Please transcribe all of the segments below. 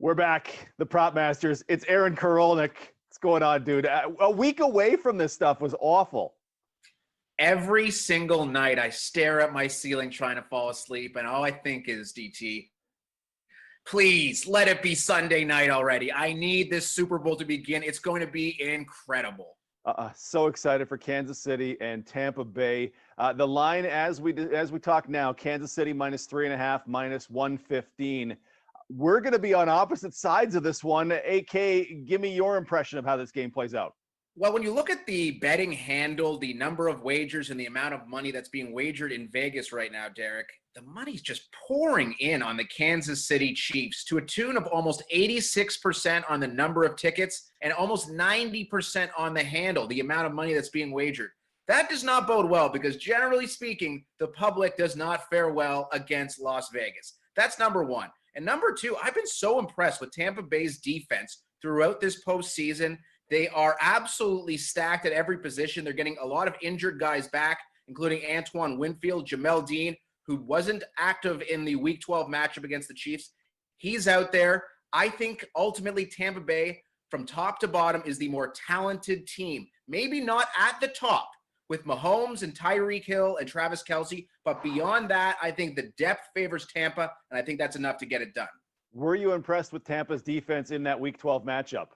We're back, the Prop Masters. It's Aaron Korolonek. What's going on, dude? A week away from this stuff was awful. Every single night I stare at my ceiling trying to fall asleep, and all I think is, DT, please let it be Sunday night already. I need this Super Bowl to begin. It's going to be incredible. So excited for Kansas City and Tampa Bay. The line as we talk now, Kansas City -3.5, -115. We're going to be on opposite sides of this one. AK, give me your impression of how this game plays out. Well, when you look at the betting handle, the number of wagers, and the amount of money that's being wagered in Vegas right now, Derek, the money's just pouring in on the Kansas City Chiefs to a tune of almost 86% on the number of tickets and almost 90% on the handle, the amount of money that's being wagered. That does not bode well because, generally speaking, the public does not fare well against Las Vegas. That's number one. And number two, I've been so impressed with Tampa Bay's defense throughout this postseason. They are absolutely stacked at every position. They're getting a lot of injured guys back, including Antoine Winfield, Jamel Dean, who wasn't active in the Week 12 matchup against the Chiefs. He's out there. I think ultimately Tampa Bay, from top to bottom, is the more talented team. Maybe not at the top with Mahomes and Tyreek Hill and Travis Kelce, but beyond that, I think the depth favors Tampa, and I think that's enough to get it done. Were you impressed with Tampa's defense in that Week 12 matchup?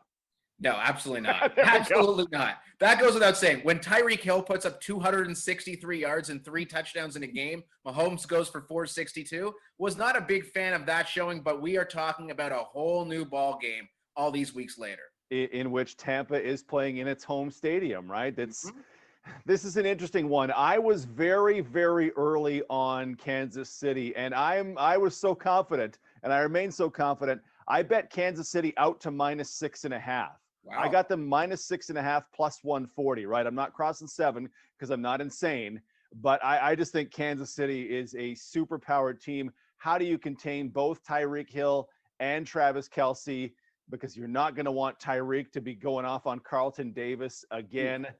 No, absolutely not. Absolutely not. That goes without saying. When Tyreek Hill puts up 263 yards and 3 touchdowns in a game, Mahomes goes for 462. Was not a big fan of that showing, but we are talking about a whole new ball game all these weeks later. In which Tampa is playing in its home stadium, right? This is an interesting one. I was very, very early on Kansas City, and I was so confident, and I remain so confident. I bet Kansas City out to -6.5. Wow. I got them -6.5 +140, right? I'm not crossing 7 because I'm not insane, but I just think Kansas City is a super-powered team. How do you contain both Tyreek Hill and Travis Kelce? Because you're not going to want Tyreek to be going off on Carlton Davis again.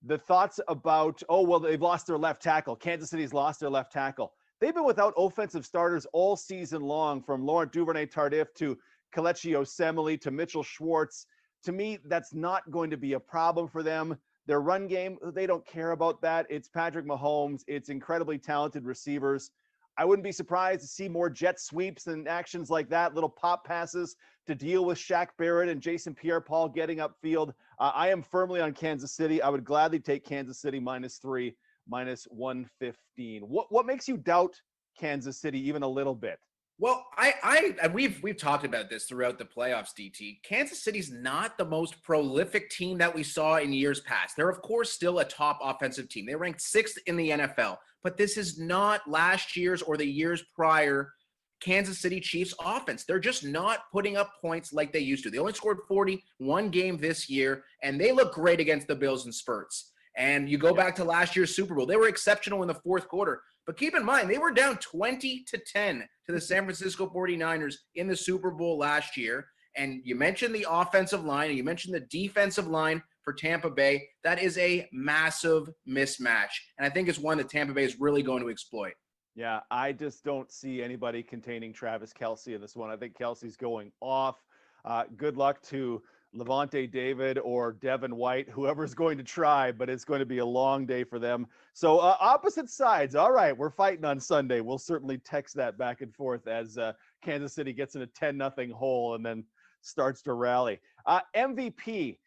The thoughts about, they've lost their left tackle. Kansas City's lost their left tackle. They've been without offensive starters all season long, from Laurent Duvernay-Tardif to Kelechi Osemele to Mitchell Schwartz. To me, that's not going to be a problem for them. Their run game, they don't care about that. It's Patrick Mahomes. It's incredibly talented receivers. I wouldn't be surprised to see more jet sweeps and actions like that, little pop passes to deal with Shaq Barrett and Jason Pierre-Paul getting upfield. I am firmly on Kansas City. I would gladly take Kansas City -3, -115. What makes you doubt Kansas City even a little bit? Well, we've talked about this throughout the playoffs, DT. Kansas City's not the most prolific team that we saw in years past. They're, of course, still a top offensive team. They ranked 6th in the NFL, but this is not last year's or the years prior Kansas City Chiefs offense. They're just not putting up points like they used to. They only scored 40 one game this year, and they look great against the Bills in spurts. And you go back to last year's Super Bowl. They were exceptional in the fourth quarter. But keep in mind, they were down 20-10 to the San Francisco 49ers in the Super Bowl last year. And you mentioned the offensive line, and you mentioned the defensive line for Tampa Bay. That is a massive mismatch. And I think it's one that Tampa Bay is really going to exploit. Yeah, I just don't see anybody containing Travis Kelce in this one. I think Kelce's going off. Good luck to Levante David or Devin White, whoever's going to try, but it's going to be a long day for them. So opposite sides. All right, we're fighting on Sunday. We'll certainly text that back and forth as Kansas City gets in a 10-0 hole and then starts to rally. MVP.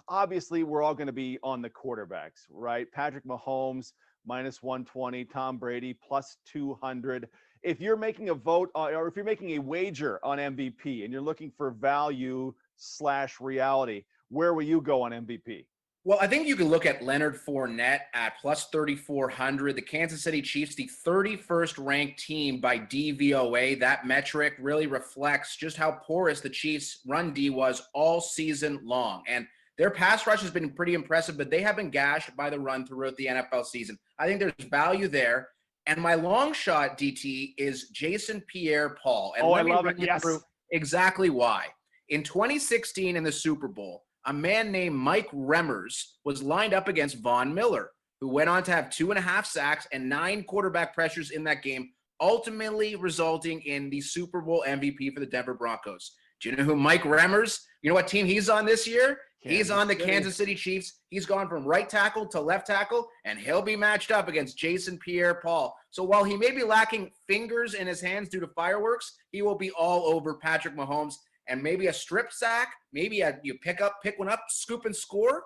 Obviously, we're all going to be on the quarterbacks, right? Patrick Mahomes, -120, Tom Brady, +200. If you're making a vote or if you're making a wager on MVP and you're looking for value/reality, where will you go on MVP? Well, I think you can look at Leonard Fournette at +3,400. The Kansas City Chiefs, the 31st ranked team by DVOA. That metric really reflects just how porous the Chiefs' run D was all season long. And their pass rush has been pretty impressive, but they have been gashed by the run throughout the NFL season. I think there's value there. And my long shot, DT, is Jason Pierre-Paul. And I love it. Yes. Through exactly why. In 2016 in the Super Bowl, a man named Mike Remmers was lined up against Von Miller, who went on to have 2.5 sacks and 9 quarterback pressures in that game, ultimately resulting in the Super Bowl MVP for the Denver Broncos. Do you know who Mike Remmers, you know what team he's on this year? He's on the Kansas City Chiefs. He's gone from right tackle to left tackle, and he'll be matched up against Jason Pierre-Paul. So while he may be lacking fingers in his hands due to fireworks, he will be all over Patrick Mahomes. And maybe a strip sack, maybe you pick one up, scoop and score.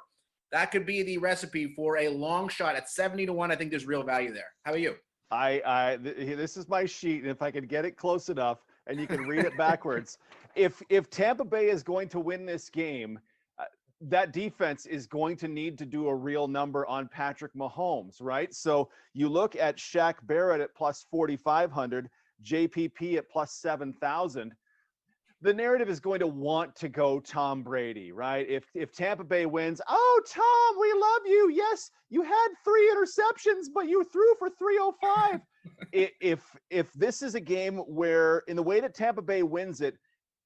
That could be the recipe for a long shot at 70-1. I think there's real value there. How about you? This is my sheet, and if I could get it close enough, and you can read it backwards. If Tampa Bay is going to win this game, that defense is going to need to do a real number on Patrick Mahomes, right? So you look at Shaq Barrett at plus 4,500, JPP at plus 7,000. The narrative is going to want to go Tom Brady, right? If Tampa Bay wins, oh, Tom, we love you. Yes, you had 3 interceptions, but you threw for 305. If this is a game where, in the way that Tampa Bay wins it,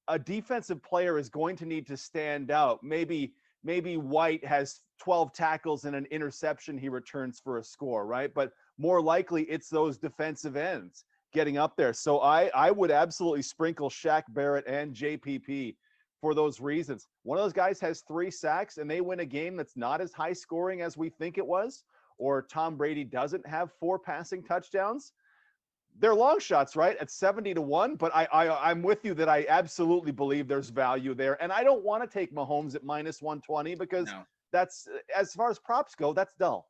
a defensive player is going to need to stand out. Maybe White has 12 tackles and an interception he returns for a score, right? But more likely it's those defensive ends getting up there. So I would absolutely sprinkle Shaq Barrett and JPP for those reasons. One of those guys has 3 sacks and they win a game that's not as high scoring as we think it was, or Tom Brady doesn't have 4 passing touchdowns. They're long shots, right? At 70-1, but I'm with you that I absolutely believe there's value there. And I don't want to take Mahomes at minus 120 because that's, as far as props go, that's dull.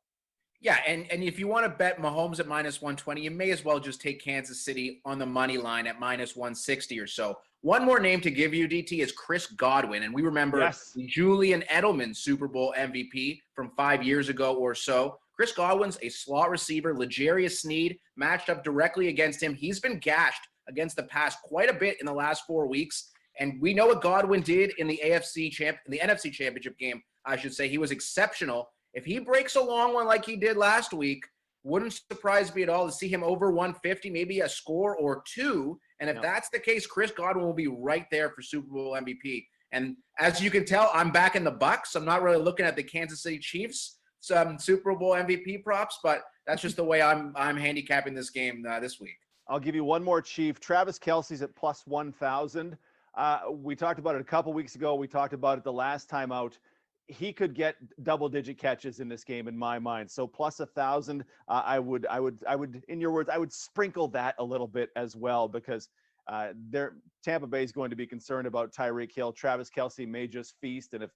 Yeah, and if you want to bet Mahomes at minus 120, you may as well just take Kansas City on the money line at minus 160 or so. One more name to give you, DT, is Chris Godwin. And we remember Julian Edelman's Super Bowl MVP from 5 years ago or so. Chris Godwin's a slot receiver. L'Jarius Sneed matched up directly against him. He's been gashed against the pass quite a bit in the last 4 weeks. And we know what Godwin did in the NFC Championship game, I should say. He was exceptional. If he breaks a long one like he did last week, wouldn't surprise me at all to see him over 150, maybe a score or 2. And if that's the case, Chris Godwin will be right there for Super Bowl MVP. And as you can tell, I'm back in the Bucks. I'm not really looking at the Kansas City Chiefs, some Super Bowl MVP props, but that's just the way I'm handicapping this game this week. I'll give you one more, Chief. Travis Kelce's at plus 1,000. We talked about it a couple weeks ago. We talked about it the last time out. He could get double-digit catches in this game, in my mind. So plus 1,000, I would, in your words, I would sprinkle that a little bit as well, because Tampa Bay is going to be concerned about Tyreek Hill. Travis Kelce may just feast, and if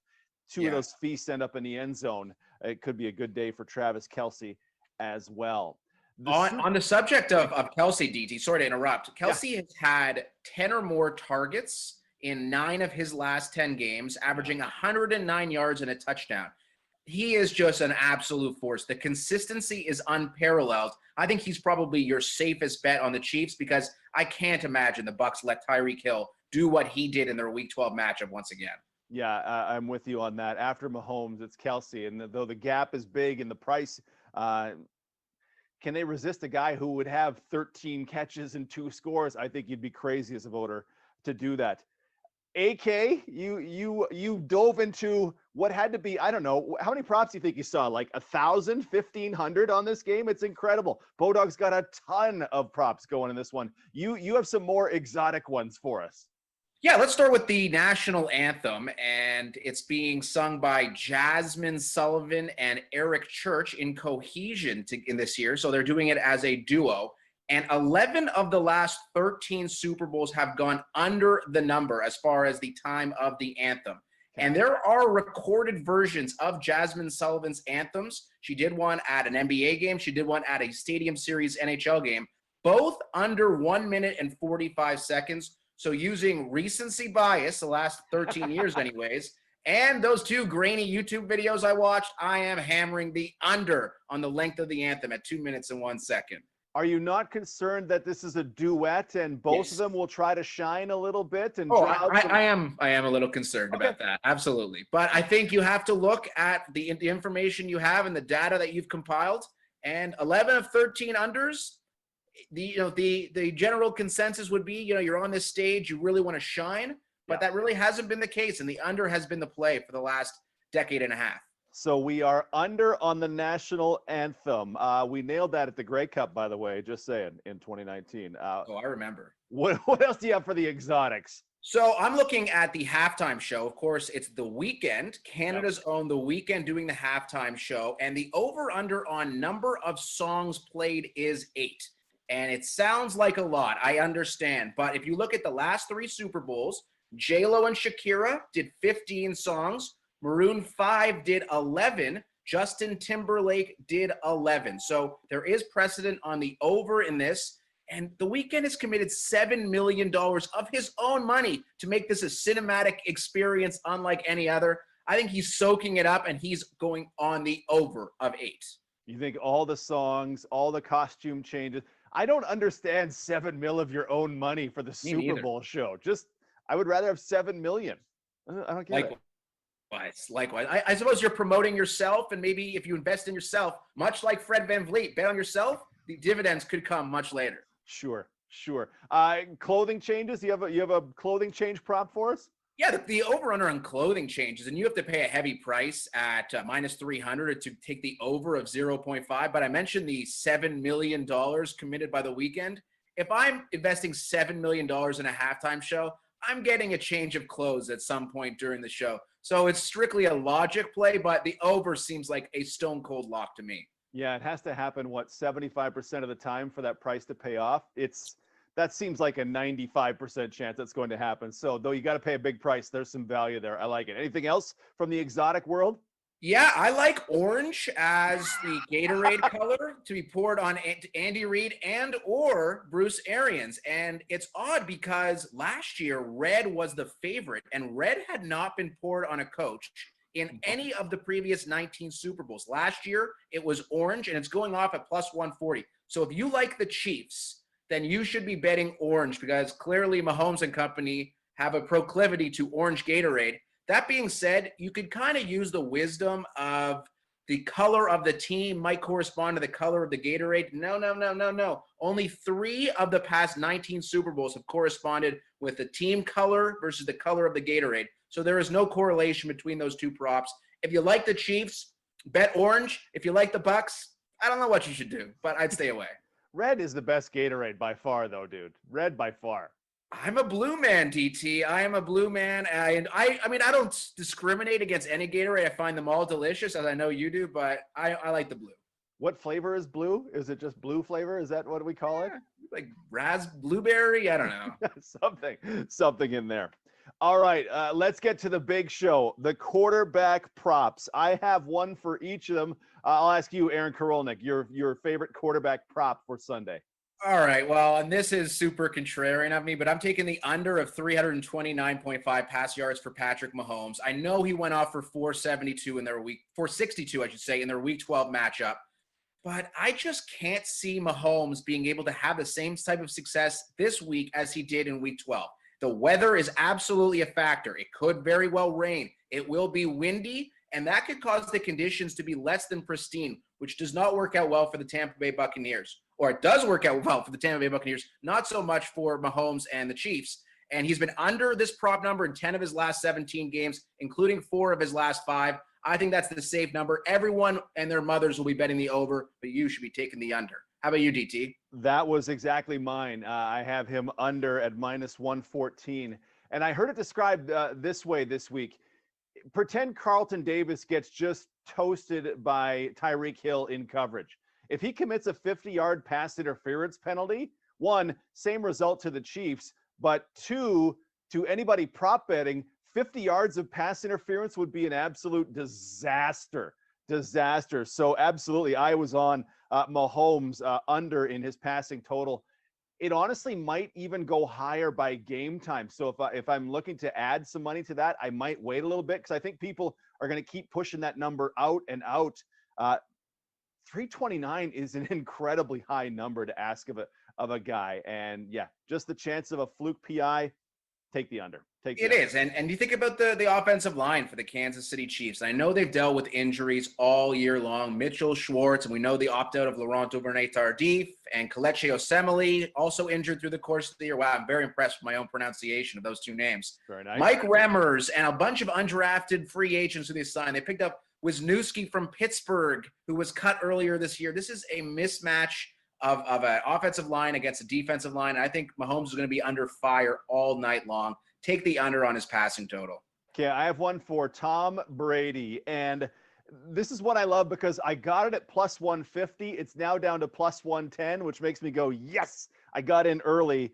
2 of those feasts end up in the end zone, it could be a good day for Travis Kelce as well. On the subject of Kelce, DT, sorry to interrupt. Kelce has had 10 or more targets in 9 of his last 10 games, averaging 109 yards and a touchdown. He is just an absolute force. The consistency is unparalleled. I think he's probably your safest bet on the Chiefs, because I can't imagine the Bucs let Tyreek Hill do what he did in their Week 12 matchup once again. Yeah, I'm with you on that. After Mahomes, it's Kelce. And though the gap is big in the price, can they resist a guy who would have 13 catches and 2 scores? I think you'd be crazy as a voter to do that. AK, you dove into what had to be, I don't know, how many props do you think you saw? Like 1,000, 1,500 on this game? It's incredible. Bodog's got a ton of props going in this one. You have some more exotic ones for us. Yeah, let's start with the National Anthem, and it's being sung by Jasmine Sullivan and Eric Church in cohesion in this year. So they're doing it as a duo. And 11 of the last 13 Super Bowls have gone under the number as far as the time of the anthem. And there are recorded versions of Jasmine Sullivan's anthems. She did one at an NBA game. She did one at a Stadium Series NHL game, both under 1 minute and 45 seconds. So using recency bias, the last 13 years anyways, and those 2 grainy YouTube videos I watched, I am hammering the under on the length of the anthem at 2 minutes and 1 second. Are you not concerned that this is a duet and both of them will try to shine a little bit? And I am a little concerned about that. Absolutely. But I think you have to look at the information you have and the data that you've compiled, and 11 of 13 unders. The general consensus would be, you're on this stage, you really want to shine, but that really hasn't been the case. And the under has been the play for the last decade and a half. So we are under on the national anthem. We nailed that at the Grey Cup, by the way, just saying, in 2019. Oh, I remember. What else do you have for the exotics? So I'm looking at the halftime show. Of course, it's The Weeknd, Canada's own The Weeknd, doing the halftime show. And the over-under on number of songs played is 8. And it sounds like a lot, I understand. But if you look at the last 3 Super Bowls, J-Lo and Shakira did 15 songs. Maroon 5 did 11. Justin Timberlake did 11. So there is precedent on the over in this. And The Weeknd has committed $7 million of his own money to make this a cinematic experience unlike any other. I think he's soaking it up, and he's going on the over of 8. You think all the songs, all the costume changes. I don't understand $7 million of your own money for the Super Bowl show. I would rather have $7 million. I don't get it. Likewise. I suppose you're promoting yourself, and maybe if you invest in yourself, much like Fred VanVleet, bet on yourself, the dividends could come much later. Sure. Clothing changes. You have a clothing change prop for us? Yeah, the over-under on clothing changes, and you have to pay a heavy price at minus 300 to take the over of 0.5. But I mentioned the $7 million committed by The Weeknd. If I'm investing $7 million in a halftime show, I'm getting a change of clothes at some point during the show. So it's strictly a logic play, but the over seems like a stone-cold lock to me. Yeah, it has to happen, 75% of the time for that price to pay off? That seems like a 95% chance that's going to happen. So though you got to pay a big price, there's some value there. I like it. Anything else from the exotic world? Yeah, I like orange as the Gatorade color to be poured on Andy Reid and or Bruce Arians. And it's odd because last year red was the favorite, and red had not been poured on a coach in any of the previous 19 Super Bowls. Last year, it was orange, and it's going off at plus 140. So if you like the Chiefs, then you should be betting orange because clearly Mahomes and company have a proclivity to orange Gatorade. That being said, you could kind of use the wisdom of the color of the team might correspond to the color of the Gatorade. No. Only 3 of the past 19 Super Bowls have corresponded with the team color versus the color of the Gatorade. So there is no correlation between those two props. If you like the Chiefs, bet orange. If you like the Bucks, I don't know what you should do, but I'd stay away. Red is the best Gatorade by far, though, dude. Red by far. I'm a blue man, DT. I am a blue man. And I mean, I don't discriminate against any Gatorade. I find them all delicious, as I know you do, but I like the blue. What flavor is blue? Is it just blue flavor? Is that what we call it? Like blueberry? I don't know. Something in there. All right, let's get to the big show, the quarterback props. I have one for each of them. I'll ask you, Aaron Korolonek, your favorite quarterback prop for Sunday. All right, well, and this is super contrarian of me, but I'm taking the under of 329.5 pass yards for Patrick Mahomes. I know he went off for 462 in their 462, I should say, in their Week 12 matchup. But I just can't see Mahomes being able to have the same type of success this week as he did in Week 12. The weather is absolutely a factor. It could very well rain. It will be windy, and that could cause the conditions to be less than pristine, which does not work out well for the Tampa Bay Buccaneers. Or it does work out well for the Tampa Bay Buccaneers, not so much for Mahomes and the Chiefs. And he's been under this prop number in 10 of his last 17 games, including 4 of his last 5. I think that's the safe number. Everyone and their mothers will be betting the over, but you should be taking the under. How about you, DT? That was exactly mine. I have him under at minus 114. And I heard it described this way this week. Pretend Carlton Davis gets just toasted by Tyreek Hill in coverage. If he commits a 50-yard pass interference penalty, 1, same result to the Chiefs, but 2, to anybody prop betting, 50 yards of pass interference would be an absolute disaster. So absolutely, I was on Mahomes under in his passing total. It honestly might even go higher by game time. So if I'm looking to add some money to that, I might wait a little bit because I think people are going to keep pushing that number out and out. 329 is an incredibly high number to ask of a guy. And yeah, just the chance of a fluke PI, take the under. It is. And you think about the offensive line for the Kansas City Chiefs. I know they've dealt with injuries all year long. Mitchell Schwartz, and we know the opt-out of Laurent Duvernay-Tardif, and Kelechi Osemele, also injured through the course of the year. Wow, I'm very impressed with my own pronunciation of those 2 names. Very nice. Mike Remmers and a bunch of undrafted free agents who they signed. They picked up Wisniewski from Pittsburgh, who was cut earlier this year. This is a mismatch of an offensive line against a defensive line. I think Mahomes is going to be under fire all night long. Take the under on his passing total. Okay, I have one for Tom Brady, and this is what I love because I got it at plus 150. It's now down to plus 110, which makes me go, yes, I got in early.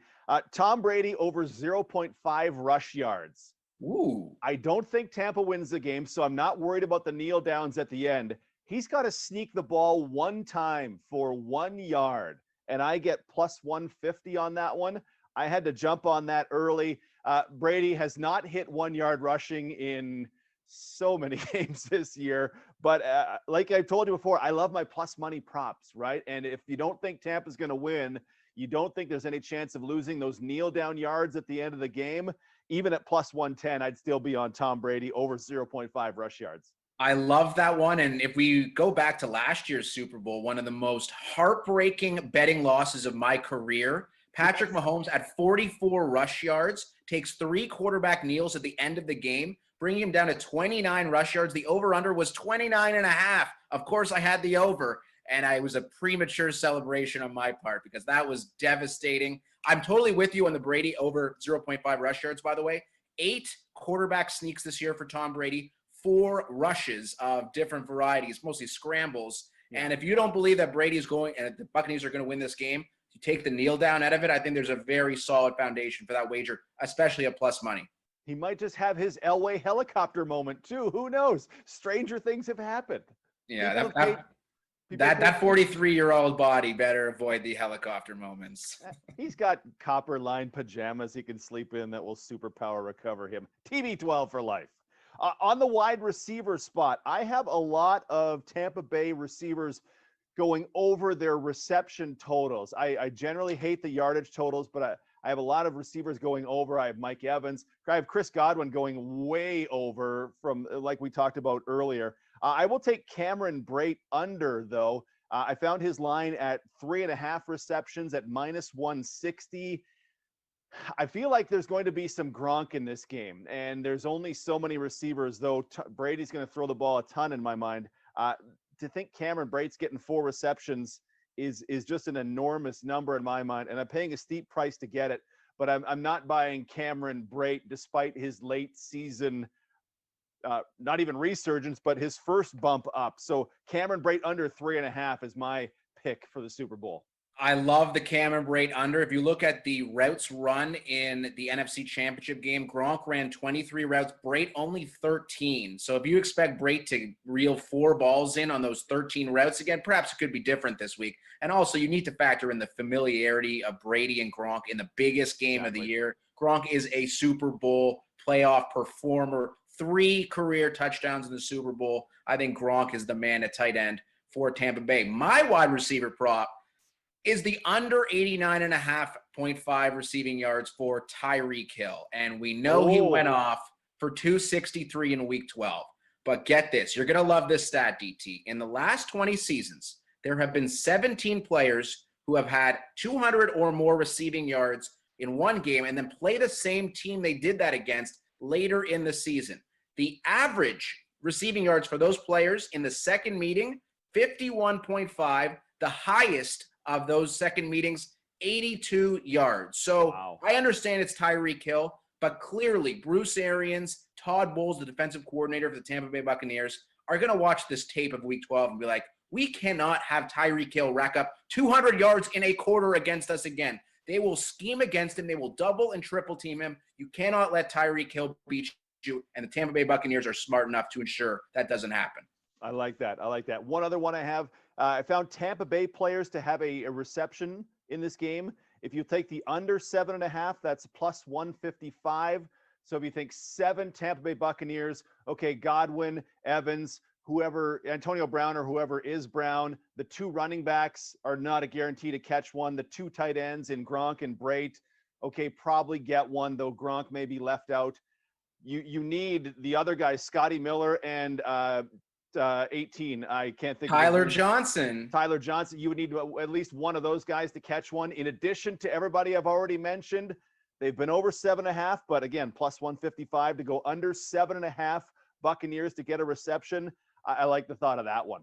Tom Brady over 0.5 rush yards. Ooh. I don't think Tampa wins the game, so I'm not worried about the kneel downs at the end. He's got to sneak the ball one time for 1 yard, and I get plus 150 on that one. I had to jump on that early. Brady has not hit 1 yard rushing in so many games this year, but like I told you before, I love my plus money props, right? And if you don't think Tampa's going to win, you don't think there's any chance of losing those kneel down yards at the end of the game, even at plus 110, I'd still be on Tom Brady over 0.5 rush yards. I love that one. And if we go back to last year's Super Bowl, one of the most heartbreaking betting losses of my career, Patrick Mahomes at 44 rush yards takes 3 quarterback kneels at the end of the game, bringing him down to 29 rush yards. The over-under was 29.5. Of course, I had the over, and it was a premature celebration on my part because that was devastating. I'm totally with you on the Brady over 0.5 rush yards, by the way. 8 quarterback sneaks this year for Tom Brady, 4 rushes of different varieties, mostly scrambles. Yeah. And if you don't believe that Brady's going and the Buccaneers are going to win this game, you take the kneel down out of it, I think there's a very solid foundation for that wager, especially at plus money. He might just have his Elway helicopter moment too. Who knows? Stranger things have happened. Yeah, that 43-year-old body better avoid the helicopter moments. He's got copper-lined pajamas he can sleep in that will superpower recover him. TB12 for life. On the wide receiver spot, I have a lot of Tampa Bay receivers going over their reception totals. I generally hate the yardage totals, but I have a lot of receivers going over. I have Mike Evans. I have Chris Godwin going way over from like we talked about earlier. I will take Cameron Brate under, though. I found his line at 3.5 receptions at minus 160. I feel like there's going to be some Gronk in this game, and there's only so many receivers, though Brady's going to throw the ball a ton in my mind. To think Cameron Brate's getting 4 receptions is just an enormous number in my mind, and I'm paying a steep price to get it, but I'm not buying Cameron Brate despite his late season, not even resurgence, but his first bump up. So Cameron Brate under 3.5 is my pick for the Super Bowl. I love the Cameron Brate under. If you look at the routes run in the NFC Championship game, Gronk ran 23 routes, Brate only 13. So if you expect Brate to reel 4 balls in on those 13 routes again, perhaps it could be different this week. And also you need to factor in the familiarity of Brady and Gronk in the biggest game of the year. Gronk is a Super Bowl playoff performer, 3 career touchdowns in the Super Bowl. I think Gronk is the man at tight end for Tampa Bay. My wide receiver prop is the under 89.5 receiving yards for Tyreek Hill. And we know he went off for 263 in week 12. But get this, you're going to love this stat, DT. In the last 20 seasons, there have been 17 players who have had 200 or more receiving yards in one game and then play the same team they did that against later in the season. The average receiving yards for those players in the second meeting, 51.5, the highest of those second meetings, 82 yards. So wow. I understand it's Tyreek Hill, but clearly Bruce Arians, Todd Bowles, the defensive coordinator of the Tampa Bay Buccaneers, are going to watch this tape of week 12 and be like, we cannot have Tyreek Hill rack up 200 yards in a quarter against us again. They will scheme against him. They will double and triple team him. You cannot let Tyreek Hill beat you, and the Tampa Bay Buccaneers are smart enough to ensure that doesn't happen. I like that. One other one I have, I found Tampa Bay players to have a reception in this game. If you take the under 7.5, that's plus 155. So if you think 7 Tampa Bay Buccaneers, okay, Godwin, Evans, whoever, Antonio Brown or whoever is Brown, the 2 running backs are not a guarantee to catch one. The 2 tight ends in Gronk and Brate, okay, probably get one, though Gronk may be left out. You need the other guys, Scotty Miller and 18. I can't think. Tyler Johnson. Tyler Johnson. You would need at least one of those guys to catch one. In addition to everybody I've already mentioned, they've been over 7.5, but again, plus 155 to go under 7.5 Buccaneers to get a reception. I like the thought of that one.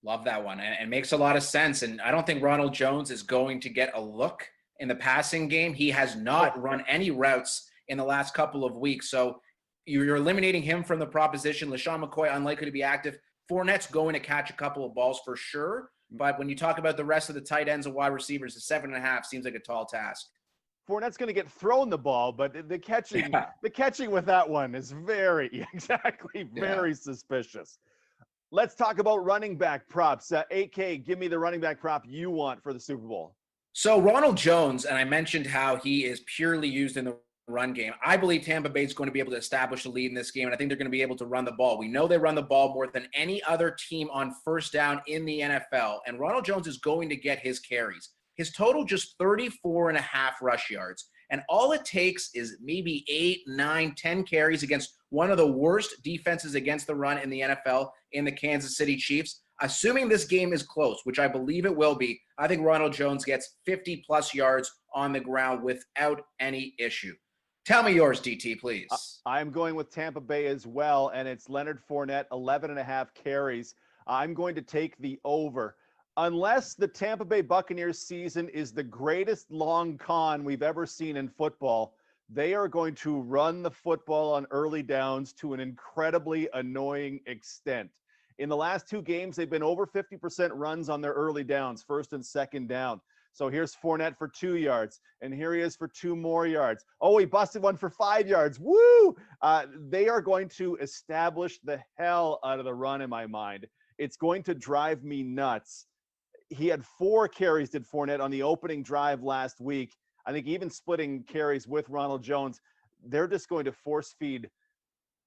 Love that one. And makes a lot of sense. And I don't think Ronald Jones is going to get a look in the passing game. He has not run any routes in the last couple of weeks. So you're eliminating him from the proposition. LaShawn McCoy, unlikely to be active. Fournette's going to catch a couple of balls for sure. But when you talk about the rest of the tight ends and wide receivers, the 7.5 seems like a tall task. Fournette's going to get thrown the ball, but the catching with that one is very suspicious. Let's talk about running back props. AK, give me the running back prop you want for the Super Bowl. So Ronald Jones, and I mentioned how he is purely used in the run game. I believe Tampa Bay is going to be able to establish a lead in this game, and I think they're going to be able to run the ball. We know they run the ball more than any other team on first down in the NFL, and Ronald Jones is going to get his carries. His total just 34.5 rush yards, and all it takes is maybe 8, 9, 10 carries against one of the worst defenses against the run in the NFL in the Kansas City Chiefs. Assuming this game is close, which I believe it will be, I think Ronald Jones gets 50-plus yards on the ground without any issue. Tell me yours, DT, please. I'm going with Tampa Bay as well, and it's Leonard Fournette, 11.5 carries. I'm going to take the over. Unless the Tampa Bay Buccaneers season is the greatest long con we've ever seen in football, they are going to run the football on early downs to an incredibly annoying extent. In the last 2 games, they've been over 50% runs on their early downs, first and second down. So here's Fournette for 2 yards, and here he is for 2 more yards. Oh, he busted one for 5 yards. Woo! They are going to establish the hell out of the run in my mind. It's going to drive me nuts. He had 4 carries, did Fournette, on the opening drive last week. I think even splitting carries with Ronald Jones, they're just going to force feed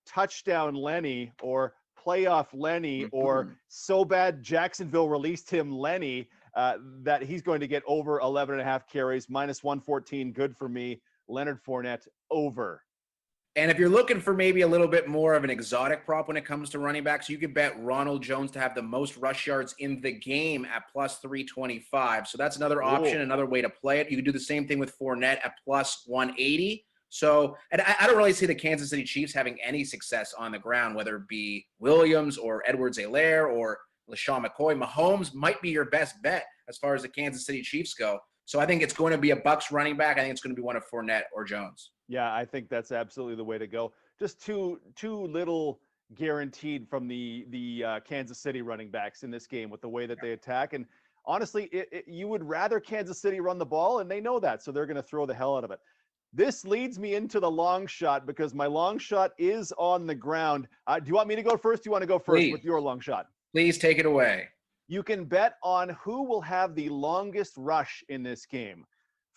touchdown Lenny or playoff Lenny or so bad Jacksonville released him Lenny that he's going to get over 11.5 carries, minus 114. Good for me. Leonard Fournette over. And if you're looking for maybe a little bit more of an exotic prop when it comes to running backs, you could bet Ronald Jones to have the most rush yards in the game at plus 325. So that's another option, another way to play it. You could do the same thing with Fournette at plus 180. So, and I don't really see the Kansas City Chiefs having any success on the ground, whether it be Williams or Edwards-Helaire or LaShawn McCoy. Mahomes might be your best bet as far as the Kansas City Chiefs go. So I think it's going to be a Bucs running back. I think it's going to be one of Fournette or Jones. Yeah, I think that's absolutely the way to go. Just too little guaranteed from the Kansas City running backs in this game with the way that they attack. And honestly, you would rather Kansas City run the ball, and they know that, so they're going to throw the hell out of it. This leads me into the long shot because my long shot is on the ground. Do you want me to go first? Do you want to go first with your long shot? Please take it away. You can bet on who will have the longest rush in this game.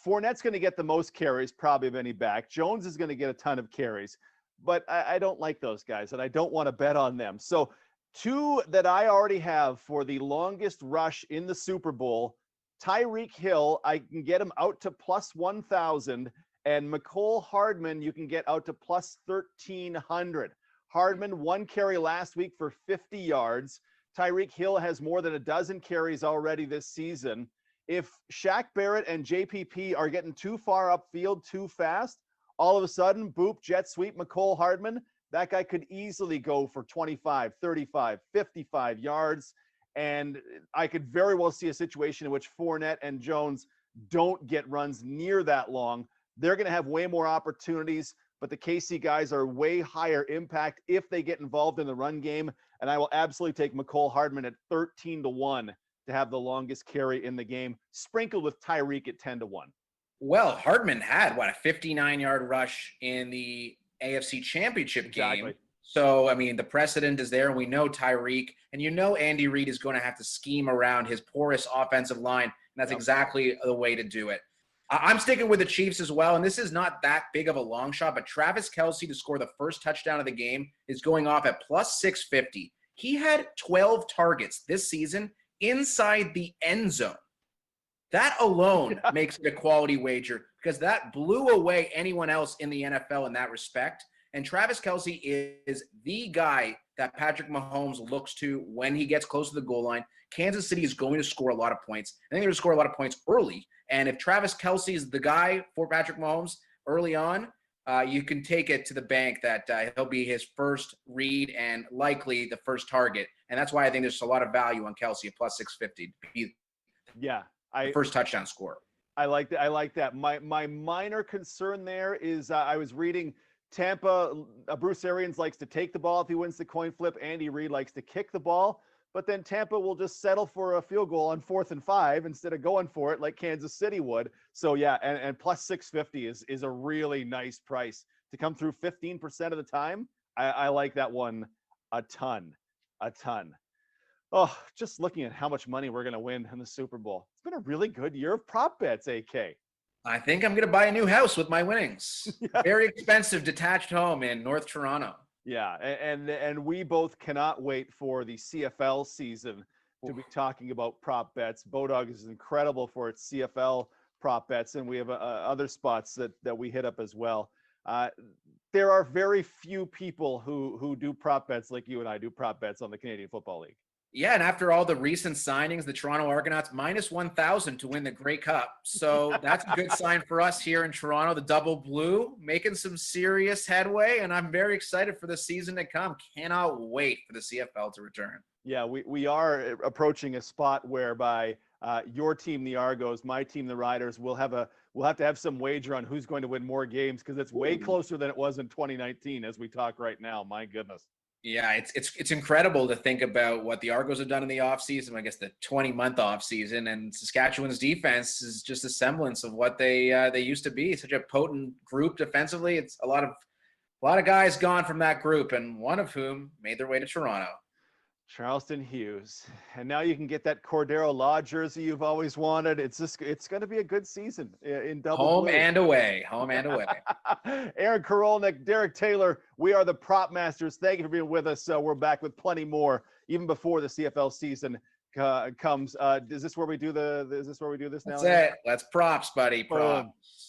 Fournette's going to get the most carries, probably of any back. Jones is going to get a ton of carries, but I don't like those guys, and I don't want to bet on them. So 2 that I already have for the longest rush in the Super Bowl, Tyreek Hill, I can get him out to plus 1,000, and Mecole Hardman, you can get out to plus 1,300. Hardman, 1 carry last week for 50 yards. Tyreek Hill has more than a dozen carries already this season. If Shaq Barrett and JPP are getting too far upfield too fast, all of a sudden, boop, jet sweep, Mecole Hardman, that guy could easily go for 25, 35, 55 yards. And I could very well see a situation in which Fournette and Jones don't get runs near that long. They're going to have way more opportunities, but the KC guys are way higher impact if they get involved in the run game. And I will absolutely take Mecole Hardman at 13-1 to have the longest carry in the game, sprinkled with Tyreek at 10-1. Well, Hardman had, a 59-yard rush in the AFC Championship game. So, I mean, the precedent is there, and we know Tyreek, and you know Andy Reid is going to have to scheme around his porous offensive line, and that's exactly the way to do it. I'm sticking with the Chiefs as well, and this is not that big of a long shot, but Travis Kelce to score the first touchdown of the game is going off at plus 650. He had 12 targets this season inside the end zone. That alone makes it a quality wager because that blew away anyone else in the NFL in that respect. And Travis Kelce is the guy that Patrick Mahomes looks to when he gets close to the goal line. Kansas City is going to score a lot of points. I think they're going to score a lot of points early. And if Travis Kelce is the guy for Patrick Mahomes early on, you can take it to the bank that he'll be his first read and likely the first target. And that's why I think there's a lot of value on Kelsey at plus 650 to be the first touchdown scorer. I like that. I like that. My minor concern there is I was reading Tampa. Bruce Arians likes to take the ball if he wins the coin flip. Andy Reid likes to kick the ball, but then Tampa will just settle for a field goal on 4th and 5 instead of going for it like Kansas City would. So yeah, and plus 650 is a really nice price to come through 15% of the time. I like that one a ton. Oh, just looking at how much money we're going to win in the Super Bowl. It's been a really good year of prop bets, AK. I think I'm going to buy a new house with my winnings. Yeah. Very expensive detached home in North Toronto. Yeah, and we both cannot wait for the CFL season to be talking about prop bets. Bodog is incredible for its CFL prop bets, and we have other spots that we hit up as well. There are very few people who do prop bets like you and I do prop bets on the Canadian Football League. Yeah, and after all the recent signings, the Toronto Argonauts minus 1,000 to win the Grey Cup. So that's a good sign for us here in Toronto. The Double Blue making some serious headway, and I'm very excited for the season to come. Cannot wait for the CFL to return. Yeah, we are approaching a spot whereby your team, the Argos, my team, the Riders, we'll have to have some wager on who's going to win more games because it's way closer than it was in 2019 as we talk right now. My goodness. Yeah, it's incredible to think about what the Argos have done in the offseason, I guess the 20-month offseason, and Saskatchewan's defense is just a semblance of what they used to be. Such a potent group defensively. It's a lot of guys gone from that group, and one of whom made their way to Toronto. Charleston Hughes. And now you can get that Cordero Law jersey you've always wanted. It's going to be a good season in Double Home Blue. and away. Aaron Korolonek, Derek Taylor, we are the Prop Masters. Thank you for being with us. We're back with plenty more, even before the CFL season comes. Is this where we do this now? That's it. That's props, buddy. Props.